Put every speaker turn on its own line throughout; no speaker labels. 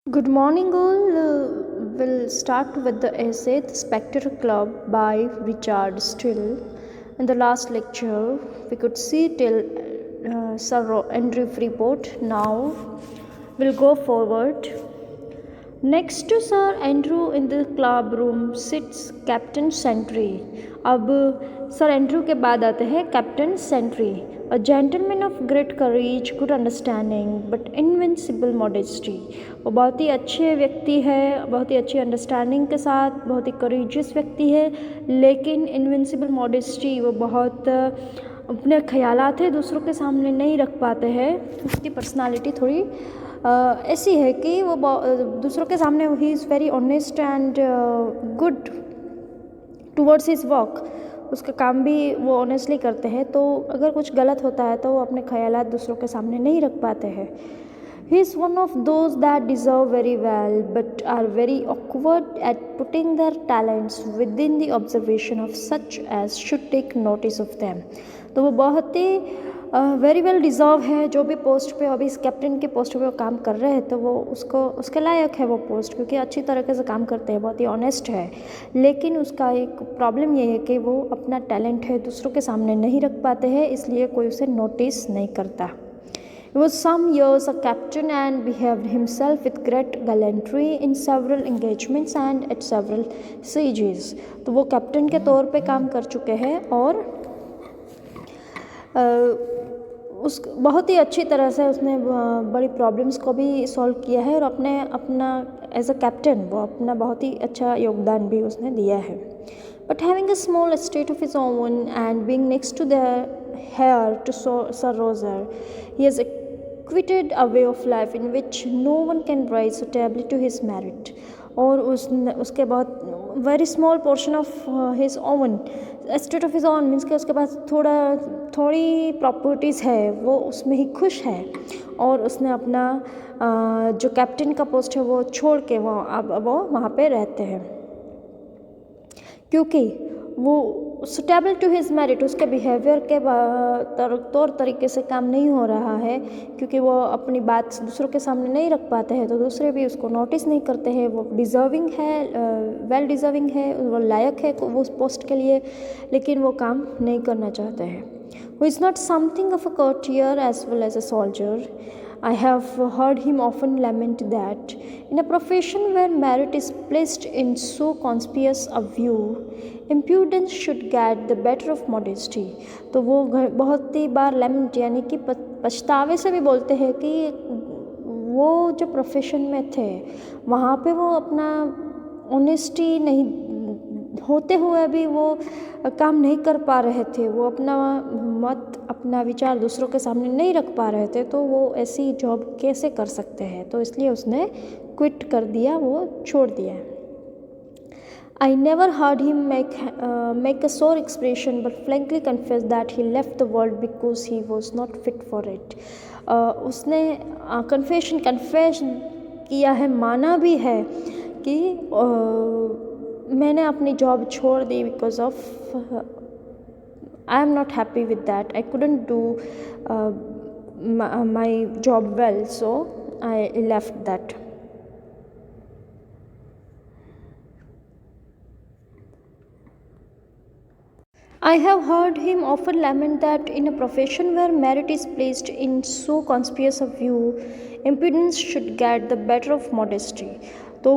Good morning, all. We'll start with the essay The Spectre Club by Richard Steele. In the last lecture, we could see till Sir Andrew Freeport. Now, we'll go forward. Next to Sir Andrew in the club room sits Captain Sentry. अब sir Andrew के बाद आते हैं Captain Sentry, a gentleman of great courage, good understanding but invincible modesty. वो बहुत ही अच्छे व्यक्ति है, बहुत ही अच्छी अंडरस्टैंडिंग के साथ बहुत ही करेजियस व्यक्ति है, लेकिन इनविंसिबल मॉडेस्टी, वो बहुत अपने ख्यालात है दूसरों के सामने नहीं रख पाते हैं। उसकी पर्सनालिटी थोड़ी ऐसी है कि वो दूसरों के सामने ही is very honest and good towards his work. उसका काम भी वो ऑनेस्टली करते हैं, तो अगर कुछ गलत होता है तो वो अपने ख्यालात दूसरों के सामने नहीं रख पाते हैं। He is one of those that deserve very well but are very awkward at putting their talents within the observation of such as should take notice of them। तो वो बहुत ही वेरी वेल डिज़र्व है, जो भी post पे अभी इस captain के पोस्ट पे वो काम कर रहे हैं, तो वो उसको उसके लायक है वो पोस्ट, क्योंकि अच्छी तरीके से काम करते हैं, बहुत ही ऑनेस्ट है। लेकिन उसका एक प्रॉब्लम ये है कि वो अपना टैलेंट है दूसरों के सामने नहीं रख पाते हैं, इसलिए कोई उसे नोटिस नहीं करता। He was some years a captain and behaved himself with great gallantry in several engagements and at several sieges। तो वो कैप्टन के तौर पे काम कर चुके हैं और उस बहुत ही अच्छी तरह से उसने बड़ी प्रॉब्लम्स को भी सॉल्व किया है और अपना एज अ कैप्टन वो अपना बहुत ही अच्छा योगदान भी उसने दिया है। But having a small estate of his own and being next to the heir to Sir Roger, he has quitted a way of life in which no one can rise suitably to his merit। और उसके बहुत very small portion of his own estate of his own means कि उसके पास थोड़ी properties है, वो उसमें ही खुश है और उसने अपना जो कैप्टन का पोस्ट है वो छोड़ के अब वो वहाँ पे रहते हैं, क्योंकि वो सुटेबल टू हिज मेरिट, उसके बिहेवियर के तौर तरीके से काम नहीं हो रहा है, क्योंकि वो अपनी बात दूसरों के सामने नहीं रख पाते हैं, तो दूसरे भी उसको नोटिस नहीं करते हैं। वो डिज़र्विंग है, वेल डिज़र्विंग है, वो लायक है वो उस पोस्ट के लिए, लेकिन वो काम नहीं करना चाहते हैं। Who is not something of a courtier as well as a soldier। I have heard him often lament that in a profession where merit is placed in so conspicuous a view, impudence should get the better of modesty। तो वो बहुत ही बार lament यानी कि पछतावे से भी बोलते हैं कि वो जो प्रोफेशन में थे वहाँ पे वो अपना ऑनेस्टी नहीं होते हुए भी वो काम नहीं कर पा रहे थे, वो अपना मत अपना विचार दूसरों के सामने नहीं रख पा रहे थे, तो वो ऐसी जॉब कैसे कर सकते हैं, तो इसलिए उसने क्विट कर दिया, वो छोड़ दिया। I never heard him make a sore expression but frankly confessed that he left the world because he was not fit for it। उसने कन्फेस किया है, माना भी है कि मैंने अपनी जॉब छोड़ दी because of I am not happy with that, I couldn't do my job well, so I left that. I have heard him often lament that in a profession where merit is placed in so conspicuous a view, impudence should get the better of modesty। तो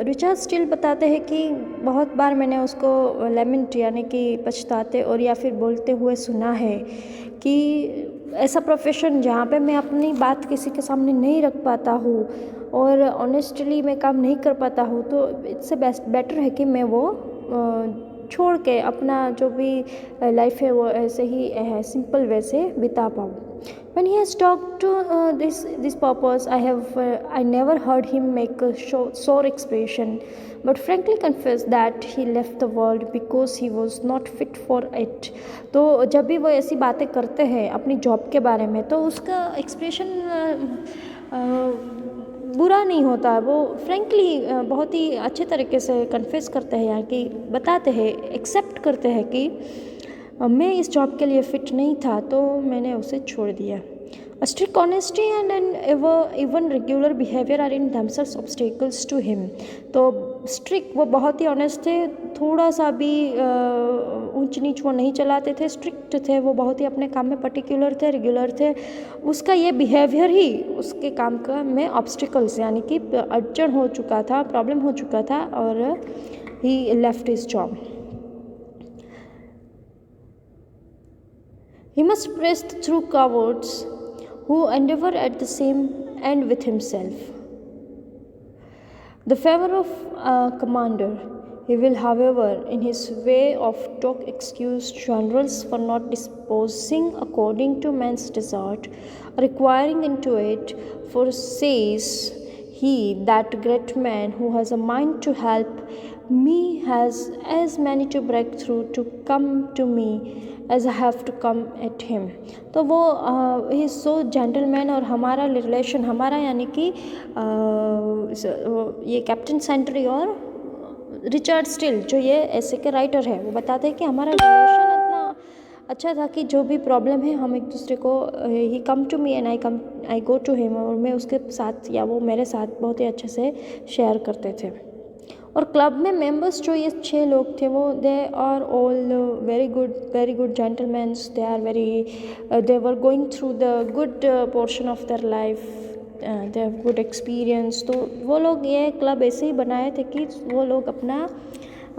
Richard Steele बताते हैं कि बहुत बार मैंने उसको लेमेंट यानी कि पछताते और या फिर बोलते हुए सुना है कि ऐसा प्रोफेशन जहाँ पे मैं अपनी बात किसी के सामने नहीं रख पाता हूँ और ऑनेस्टली मैं काम नहीं कर पाता हूँ, तो इससे बेटर है कि मैं वो छोड़ के अपना जो भी लाइफ है वो ऐसे ही सिंपल वे से बिता पाऊँ। When he has talked to this purpose, I never heard him make a sore expression, but frankly confessed that he left the world because he was not fit for it। तो जब भी वो ऐसी बातें करते हैं अपनी जॉब के बारे में, तो उसका एक्सप्रेशन बुरा नहीं होता, वो फ्रेंकली बहुत ही अच्छे तरीके से कन्फेस करते हैं, यानी कि बताते हैं, एक्सेप्ट करते हैं कि मैं इस जॉब के लिए फ़िट नहीं था, तो मैंने उसे छोड़ दिया। A strict honesty and an even regular behavior are in themselves obstacles to him. तो स्ट्रिक्ट वो बहुत ही ऑनेस्ट थे, थोड़ा सा भी ऊंच नीच वो नहीं चलाते थे, स्ट्रिक्ट थे, वो बहुत ही अपने काम में पर्टिकुलर थे, रेगुलर थे। उसका ये बिहेवियर ही उसके काम का में ऑब्स्टिकल्स यानी कि अड़चन हो चुका था, प्रॉब्लम हो चुका था और he left his job. He must press through cowards who endeavor at the same end with himself. The favor of a commander, he will, however, in his way of talk, excuse generals for not disposing according to man's desert, requiring into it, for says he, that great man who has a mind to help me has as many to break through to come to me as I have to come at him. तो वो he is so gentleman. और हमारा relation, हमारा यानी कि ये captain Sentry और Richard still जो ये ऐसे के राइटर है, वो बताते हैं कि हमारा रिलेशन इतना अच्छा था कि जो भी प्रॉब्लम है हम एक दूसरे को, he come to me and I go to him, और मैं उसके साथ या वो मेरे साथ बहुत ही अच्छे से शेयर करते थे। और क्लब में मेंबर्स जो ये 6 लोग थे वो they are all very good gentlemans, they are they were going through the good portion of their life, they have good experience. तो वो लोग ये क्लब ऐसे ही बनाए थे कि वो लोग अपना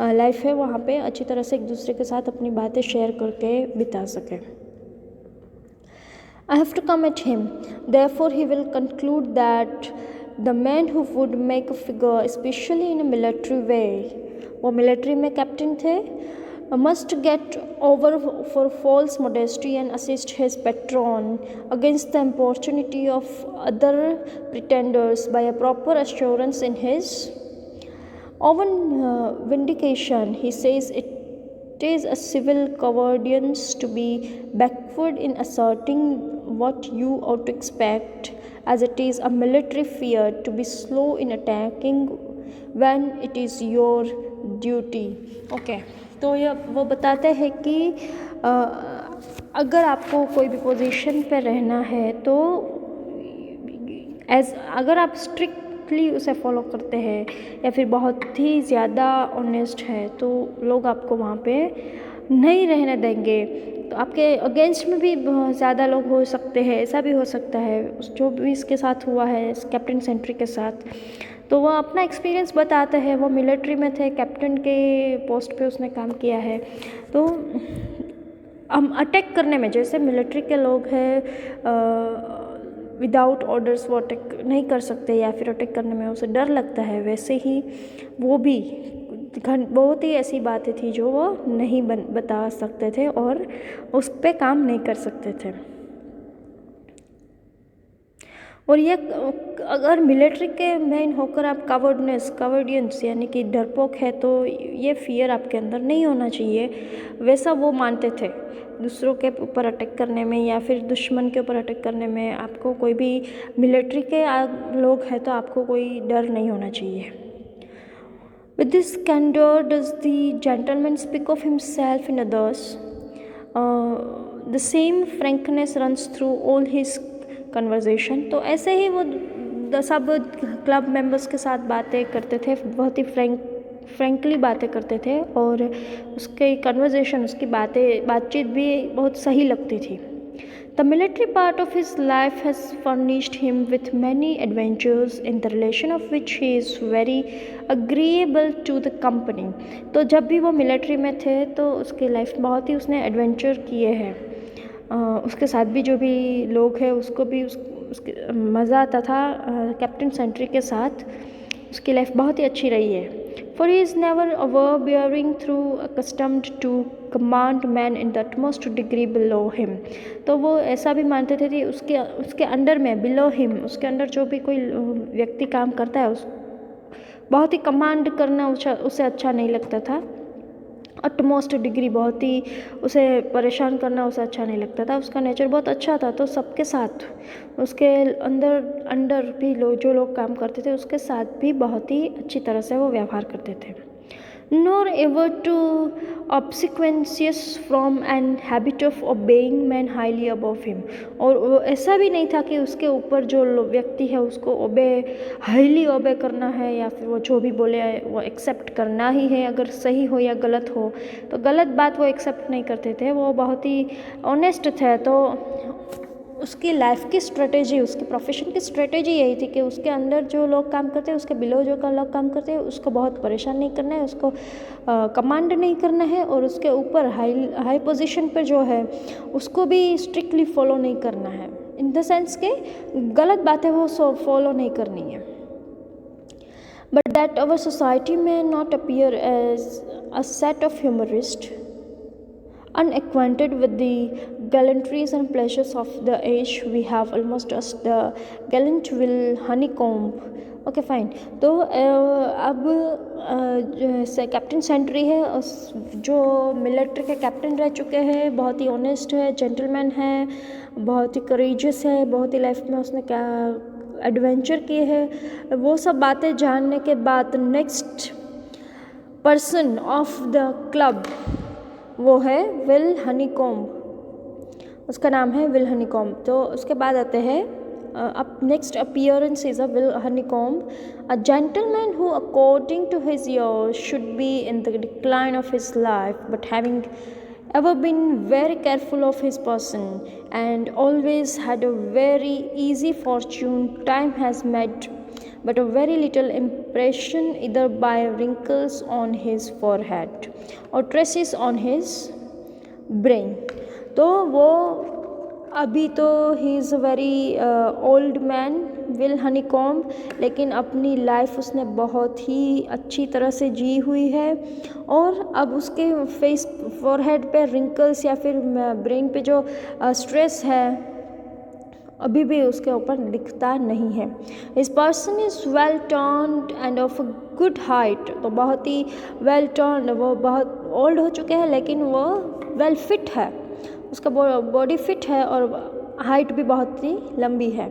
लाइफ है वहाँ पे अच्छी तरह से एक दूसरे के साथ अपनी बातें शेयर करके बिता सकें। I have to come at him. Therefore, he will conclude that the man who would make a figure, especially in a military way, वो मिलिट्री में कैप्टन थे, must get over for false modesty and assist his patron against the importunity of other pretenders by a proper assurance in his own vindication. He says it is a civil cowardice to be backward in asserting what you ought to expect, as it is a military fear to be slow in attacking when it is your duty. Okay, तो ये वो बताते हैं कि अगर आपको कोई भी पोजीशन पे रहना है तो अगर आप स्ट्रिक्टली उसे फॉलो करते हैं या फिर बहुत ही ज़्यादा ऑनेस्ट है तो लोग आपको वहाँ पे नहीं रहने देंगे। तो आपके अगेंस्ट में भी बहुत ज़्यादा लोग हो सकते हैं, ऐसा भी हो सकता है जो भी इसके साथ हुआ है कैप्टन सेंट्री के साथ। तो वह अपना एक्सपीरियंस बताते हैं, वो मिलिट्री में थे, कैप्टन के पोस्ट पे उसने काम किया है। तो हम अटैक करने में, जैसे मिलिट्री के लोग हैं विदाउट ऑर्डर्स वो अटैक नहीं कर सकते या फिर अटैक करने में उसे डर लगता है, वैसे ही वो भी बहुत ही ऐसी बातें थी जो वो नहीं बता सकते थे और उस पर काम नहीं कर सकते थे। और ये अगर मिलिट्री के मेन होकर आप कावर्डियंस यानी कि डरपोक है तो ये फियर आपके अंदर नहीं होना चाहिए, वैसा वो मानते थे। दूसरों के ऊपर अटैक करने में या फिर दुश्मन के ऊपर अटैक करने में आपको कोई भी मिलिट्री के लोग हैं तो आपको कोई डर नहीं होना चाहिए। With this candor does the gentleman speak of himself and others. The same frankness runs through all his conversation. तो ऐसे ही वो सब क्लब मेंबर्स के साथ बातें करते थे, बहुत ही फ्रैंकली बातें करते थे और उसके कन्वर्सेशन, उसकी बातचीत भी बहुत सही लगती थी। The military part of his life has furnished him with many adventures, in the relation of which he is very agreeable to the company. तो जब भी वो मिलिट्री में थे तो उसकी लाइफ बहुत ही उसने एडवेंचर किए हैं, उसके साथ भी जो भी लोग हैं उसको भी उसके मज़ा आता था। कैप्टन सेंट्री के साथ उसकी लाइफ बहुत ही अच्छी रही है। For he is never overbearing through accustomed to command men in the utmost degree below him. तो वो ऐसा भी मानते थे कि उसके अंडर में below him, उसके अंडर जो भी कोई व्यक्ति काम करता है उस बहुत ही कमांड करना उसे अच्छा नहीं लगता था। अटमोस्ट डिग्री, बहुत ही उसे परेशान करना उसे अच्छा नहीं लगता था। उसका नेचर बहुत अच्छा था, तो सबके साथ उसके अंडर भी जो लोग काम करते थे उसके साथ भी बहुत ही अच्छी तरह से वो व्यवहार करते थे। nor ever to obsequious from an habit of obeying men highly above him। और वो ऐसा भी नहीं था कि उसके ऊपर जो व्यक्ति है उसको हाईली ओबे करना है, या फिर वो जो भी बोले वो एक्सेप्ट करना ही है, अगर सही हो या गलत हो। तो गलत बात वो एक्सेप्ट नहीं करते थे, वो बहुत ही ऑनेस्ट थे। तो उसकी लाइफ की स्ट्रेटेजी, उसके प्रोफेशन की स्ट्रेटेजी यही थी कि उसके अंदर जो लोग काम करते हैं, उसके बिलो जो लोग काम करते हैं, उसको बहुत परेशान नहीं करना है, उसको कमांड नहीं करना है, और उसके ऊपर हाई पोजीशन पर जो है उसको भी स्ट्रिक्टली फॉलो नहीं करना है। इन द सेंस के गलत बातें वो फॉलो नहीं करनी है। बट दैट आवर सोसाइटी में not appear as a set of humorist unacquainted with the gallantries and pleasures of the age, we have almost as the gallant will honeycomb। Okay fine. तो अब captain Sentry है, जो military के captain रह चुके हैं, बहुत ही ऑनेस्ट है, जेंटलमैन है, बहुत ही करेजियस है, बहुत ही लाइफ में उसने क्या एडवेंचर किए हैं, वो सब बातें जानने के बाद next person of the club वो है विल हनीकॉम्ब, उसका नाम है विल हनीकॉम्ब। तो उसके बाद आते हैं अब next appearance is a Will Honeycomb, a gentleman who according to his years should be in the decline of his life, but having ever been very careful of his person and always had a very easy fortune, time has made but a very little impression either by wrinkles on his forehead or traces on his brain। तो वो अभी तो he is a very old man will honeycomb, लेकिन अपनी life उसने बहुत ही अच्छी तरह से जी हुई है, और अब उसके फेस फॉरहेड पे रिंकल्स या फिर ब्रेन पे जो स्ट्रेस है अभी भी उसके ऊपर दिखता नहीं है। इस person is well turned end of good height, तो बहुत ही वेल टर्न्ड, वो बहुत ओल्ड हो चुके हैं लेकिन वो वेल फिट है, उसका बॉडी फिट है और हाइट भी बहुत ही लंबी है।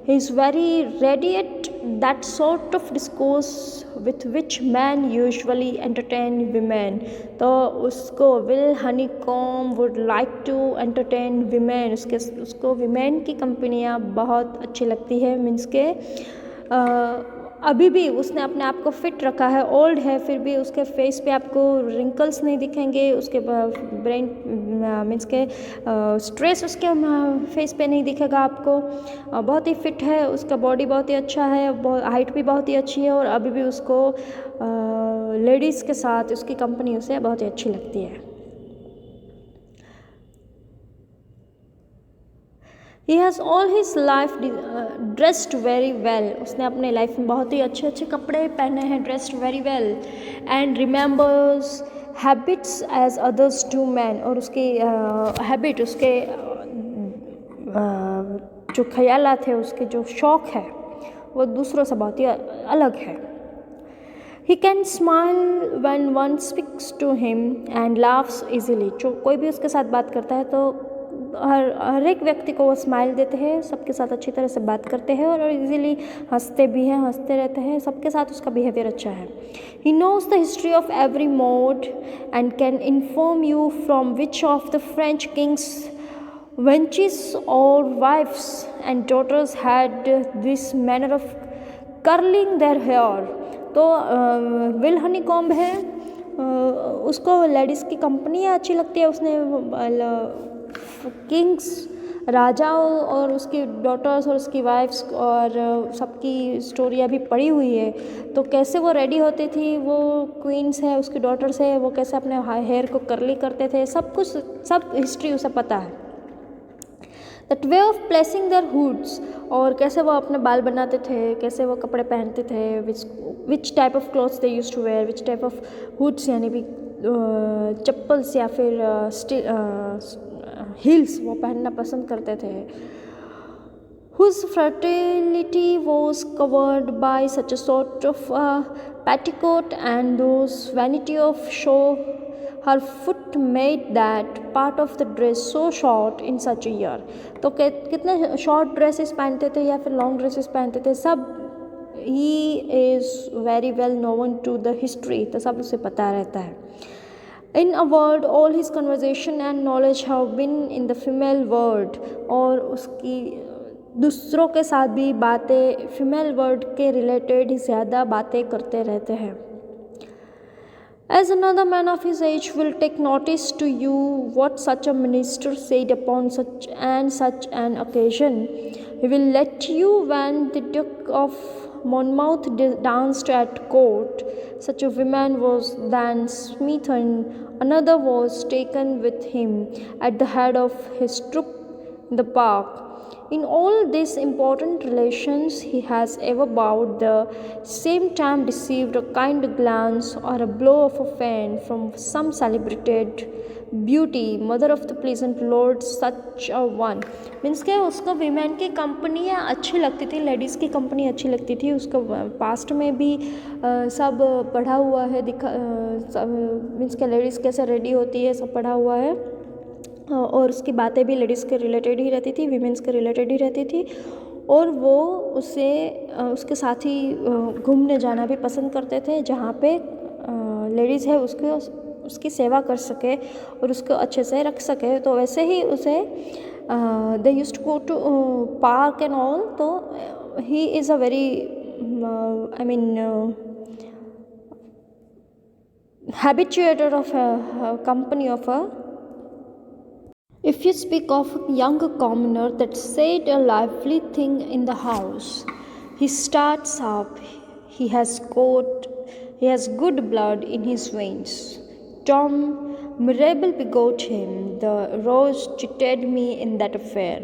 He is very ready at that sort of discourse with which man usually entertain women. तो उसको Will Honeycomb would like to entertain women, उसको वीमेन की कंपनियाँ बहुत अच्छी लगती है। मीन्स के अभी भी उसने अपने आप को फिट रखा है, ओल्ड है, फिर भी उसके फेस पे आपको रिंकल्स नहीं दिखेंगे, उसके ब्रेन मीन्स के स्ट्रेस उसके फेस पे नहीं दिखेगा आपको, बहुत ही फिट है, उसका बॉडी बहुत ही अच्छा है, हाइट भी बहुत ही अच्छी है, और अभी भी उसको लेडीज़ के साथ उसकी कंपनी उसे बहुत ही अच्छी लगती है। He has all his life dressed very well, उसने अपने लाइफ में बहुत ही अच्छे अच्छे कपड़े पहने हैं, dressed very well, and remembers habits as others do man, और उसकी हैबिट, उसके जो ख्यालात है, उसके जो शौक़ है वो दूसरों से बहुत ही अलग है। He can smile when one speaks to him and laughs easily, जो कोई भी उसके साथ बात करता है तो हर एक व्यक्ति को वो स्माइल देते हैं, सबके साथ अच्छी तरह से बात करते हैं और इजीली हंसते भी हैं, हंसते रहते हैं, सबके साथ उसका बिहेवियर अच्छा है। He knows the history of every mode and can inform you from which of the French kings wenches or wives and daughters had this manner of curling their hair। तो विल हनीकॉम्ब है, उसको ladies की कंपनियाँ अच्छी लगती है, उसने Kings, राजाओं और उसकी डॉटर्स और उसकी वाइफ्स और सबकी स्टोरी अभी पड़ी हुई है, तो कैसे वो रेडी होती थी, वो क्वींस है, उसकी डॉटर्स है, वो कैसे अपने हेयर को कर्ली करते थे, सब कुछ, सब हिस्ट्री उसे पता है। That way of placing their hoods, और कैसे वो अपने बाल बनाते थे, कैसे वो कपड़े पहनते थे, which type of clothes they used to wear, which type of hoods यानी भी चप्पल्स या फिर हील्स वो पहनना पसंद करते थे। Whose fertility was covered by such a sort of petticoat and those vanity of show her foot made that part of the dress so short in such a year। तो कितने शॉर्ट ड्रेसेस पहनते थे या फिर long dresses पहनते थे, सब he is very well known to the history, तो सब उसे पता रहता है. In a word, all his conversation and knowledge have been in the female world. और उसकी दूसरों के साथ भी बातें फीमेल वर्ड के रिलेटेड ही ज़्यादा बातें करते रहते हैं. As another man of his age will take notice to you what such a minister said upon such an occasion. He will let you when the Duke of Monmouth danced at court. Such a woman was then smitten. Another was taken with him at the head of his troop in the park. In all these important relations he has ever bowed, the same time received a kind glance or a blow of a fan from some celebrated beauty, mother of the pleasant lord, such a one. Means के उसको women की कंपनियाँ अच्छी लगती थी, ladies की company अच्छी लगती थी. उसको पास्ट में भी सब पढ़ा हुआ है, मीन्स के लेडीज़ कैसे रेडी होती है सब पढ़ा हुआ है. और उसकी बातें भी लेडीज़ के रिलेटेड ही रहती थी, वीमेंस के रिलेटेड ही रहती थी. और वो उसे उसके साथ ही घूमने जाना भी पसंद करते थे, जहाँ पे लेडीज़ है उसकी सेवा कर सके और उसको अच्छे से रख सके. तो वैसे ही उसे they used to go to park and all. तो he is a very I mean habituated of a company of a. If you speak of a young commoner that said a lively thing in the house, he starts up. He has good blood in his veins. Tom Mirabel begot him. The rose chitted me in that affair.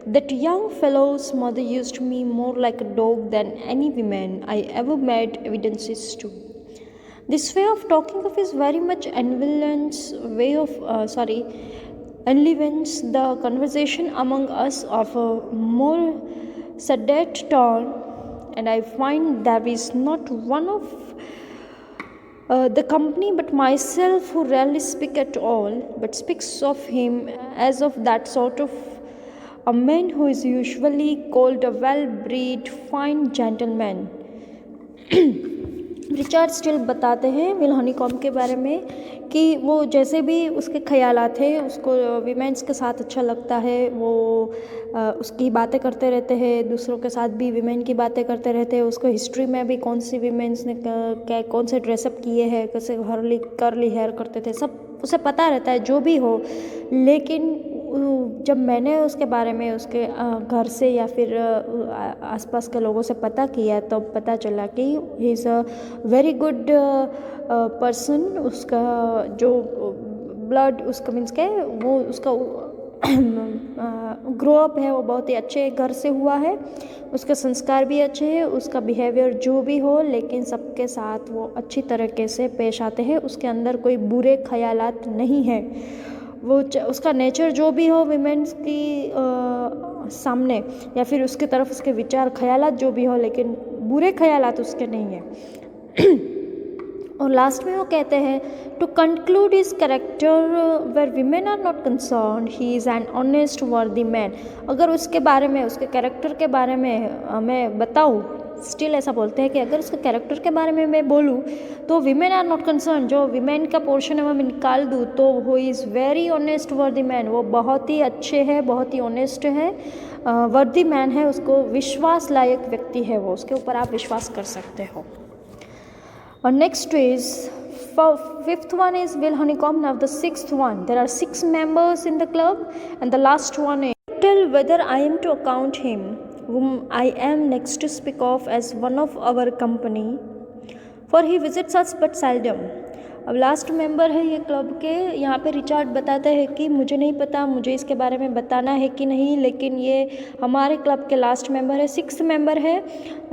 That young fellow's mother used me more like a dog than any woman I ever met evidences to. This way of talking of is very much enlivens the conversation among us of a more sedate tone, and I find there is not one of the company but myself who rarely speak at all, but speaks of him as of that sort of a man who is usually called a well-bred fine gentleman. Richard Steele बताते हैं will honeycomb के बारे में कि वो जैसे भी उसके ख्यालात थे, उसको वीमेंस के साथ अच्छा लगता है, वो उसकी बातें करते रहते हैं, दूसरों के साथ भी वीमेन की बातें करते रहते हैं. उसको हिस्ट्री में भी कौन सी वीमेंस ने क्या कौन से ड्रेसअप किए हैं, कैसे करली हेयर करते थे, सब उसे पता रहता है जो भी हो. लेकिन जब मैंने उसके बारे में उसके घर से या फिर आसपास के लोगों से पता किया तो पता चला कि ही is a very good person. उसका जो ब्लड उसका मीन्स के वो उसका ग्रो अप है वो बहुत ही अच्छे घर से हुआ है, उसके संस्कार भी अच्छे हैं, उसका बिहेवियर जो भी हो लेकिन सबके साथ वो अच्छी तरीके से पेश आते हैं, उसके अंदर कोई बुरे ख्यालात नहीं है. वो उसका नेचर जो भी हो विमेंस की सामने या फिर उसकी तरफ उसके विचार ख्यालात जो भी हो लेकिन बुरे ख्यालात उसके नहीं हैं. और लास्ट में वो कहते हैं to conclude his character where women are not concern he is an honest worthy man. अगर उसके बारे में उसके कैरेक्टर के बारे में मैं बताऊँ, स्टिल ऐसा बोलते हैं कि अगर उसके कैरेक्टर के बारे में मैं बोलूँ तो वीमेन आर नॉट कंसर्न, जो वीमेन का पोर्शन है वो मैं निकाल दूँ तो वो is very honest worthy man. वो बहुत ही अच्छे हैं, बहुत ही ऑनेस्ट है, वर्दी मैन है, उसको विश्वास लायक व्यक्ति है, वो उसके ऊपर आप विश्वास कर सकते हो. और next is fifth one is Will Honeycomb. Now the sixth one, there are 6 members in the club and the last one is tell whether I am to account him whom I am next to speak of as one of our company, for he visits us but seldom. अब last member है ये club के. यहाँ पे Richard बताते हैं कि मुझे नहीं पता मुझे इसके बारे में बताना है कि नहीं, लेकिन ये हमारे क्लब के लास्ट मेंबर है, 6th मेंबर है,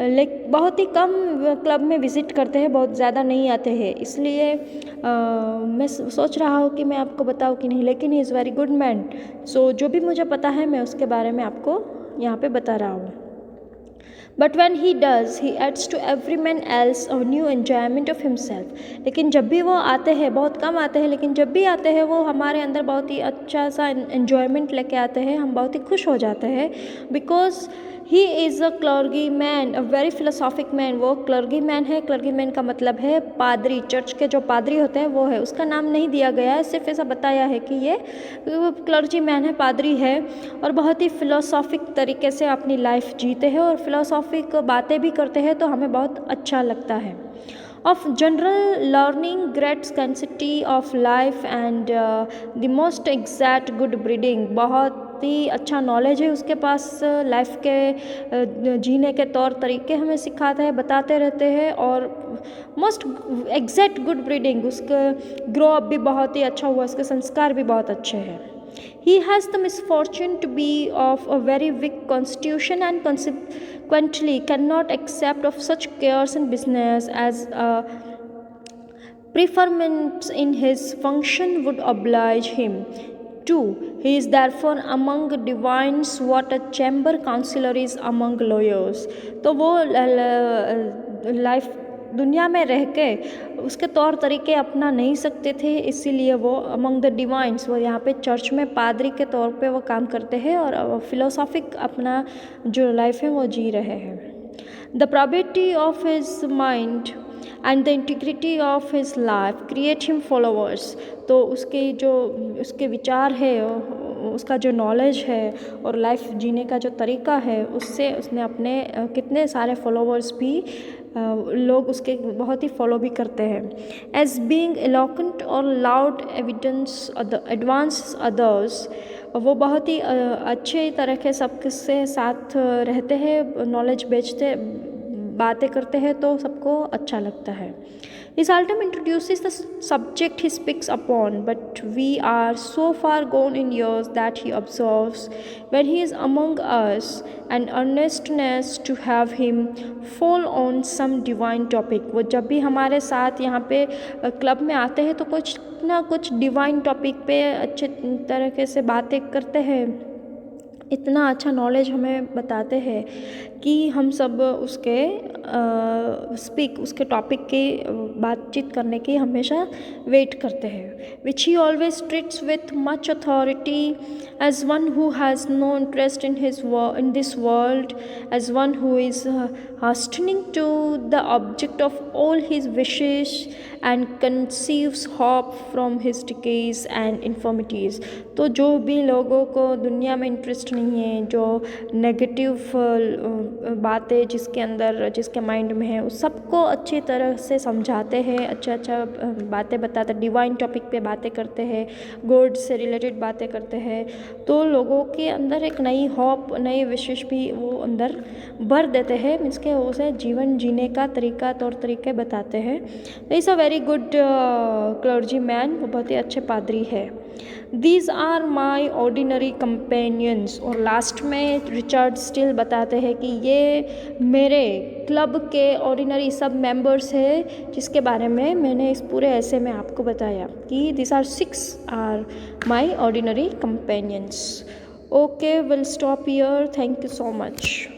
लेकिन बहुत ही कम क्लब में विज़िट करते हैं, बहुत ज़्यादा नहीं आते हैं, इसलिए मैं सोच रहा हूँ कि मैं आपको बताऊँ कि नहीं, लेकिन he is very good man. So जो भी मुझे पता है मैं उसके बारे में आपको यहाँ पे बता रहा हूँ. But when he does, he adds to every man else a new enjoyment of himself. लेकिन जब भी वो आते हैं, बहुत कम आते हैं, लेकिन जब भी आते हैं वो हमारे अंदर बहुत ही अच्छा सा enjoyment लेके आते हैं, हम बहुत ही खुश हो जाते हैं. Because he is a clergy man, a very philosophic man. वो क्लर्गी मैन है। क्लर्गी मैन का मतलब है पादरी, चर्च के जो पादरी होते हैं वो है। उसका नाम नहीं दिया गया है, सिर्फ ऐसा बताया है कि ये क्लर्जी मैन है, पादरी है, और बहुत ही फिलोसॉफिक तरीके से अपनी लाइफ जीते हैं और फिलोसॉफिक बातें भी करते हैं, तो हमें बहुत अच्छा लगता है। of general learning, great scarcity of life and the most exact good breeding। बहुत ही अच्छा नॉलेज है उसके पास, लाइफ के जीने के तौर तरीके हमें सिखाते हैं, बताते रहते हैं, और मोस्ट एग्जैक्ट गुड ब्रीडिंग, उसका ग्रो अप भी बहुत ही अच्छा हुआ, उसके संस्कार भी बहुत अच्छे हैं। He has the misfortune to be of a very weak constitution and consequently cannot accept of such cares and business as preferment in his function would oblige him to. He is therefore among divines what a chamber councillor is among lawyers। तो वो life दुनिया में रह के उसके तौर तरीके अपना नहीं सकते थे, इसीलिए वो अमंग द डिवाइंस, वो यहाँ पे चर्च में पादरी के तौर पे वो काम करते हैं और फिलोसॉफिक अपना जो लाइफ है वो जी रहे हैं। The probity of his mind and the integrity of his life create him followers. तो उसके विचार है, उसका जो नॉलेज है और लाइफ जीने का जो तरीका है, उससे उसने अपने कितने सारे फॉलोअर्स भी लोग उसके बहुत ही फॉलो भी करते हैं। एज बीइंग एलोक्वेंट और लाउड एविडेंस एडवांस अदर्स, वो बहुत ही अच्छे तरह के सबके साथ रहते हैं, नॉलेज बेचते बातें करते हैं, तो सबको अच्छा लगता है। His ultimate introduces the subject he speaks upon, but we are so far gone in years that he observes when he is among us an earnestness to have him fall on some divine topic। वो जब भी हमारे साथ यहाँ पे club में आते हैं तो कुछ ना कुछ डिवाइन टॉपिक पे अच्छे तरीके से बातें करते हैं, इतना अच्छा नॉलेज हमें बताते हैं कि हम सब उसके टॉपिक की बातचीत करने की हमेशा वेट करते हैं। Which he always treats with much authority as one who has no interest in this world, as one who is hastening to the object of all his wishes and conceives hope from his decays and infirmities। तो जो भी लोगों को दुनिया में interest नहीं है, जो नेगेटिव बातें जिसके माइंड में है, उस सबको अच्छी तरह से समझाते हैं, अच्छा बातें बताते, डिवाइन टॉपिक पे बातें करते हैं, गॉड से रिलेटेड बातें करते हैं, तो लोगों के अंदर एक नई होप, नई विशेष भी वो अंदर भर देते हैं, मीन्स के उसे जीवन जीने का तरीका, तौर तरीके बताते हैं। Is a very good clergyman, वो बहुत ही अच्छे पादरी है। These are my ordinary companions. और लास्ट में रिचर्ड स्टिल बताते हैं कि ये मेरे क्लब के ऑर्डिनरी सब मेंबर्स हैं, जिसके बारे में मैंने इस पूरे ऐसे में आपको बताया कि this are 6 are my ordinary companions. Okay, will stop here. Thank you so much.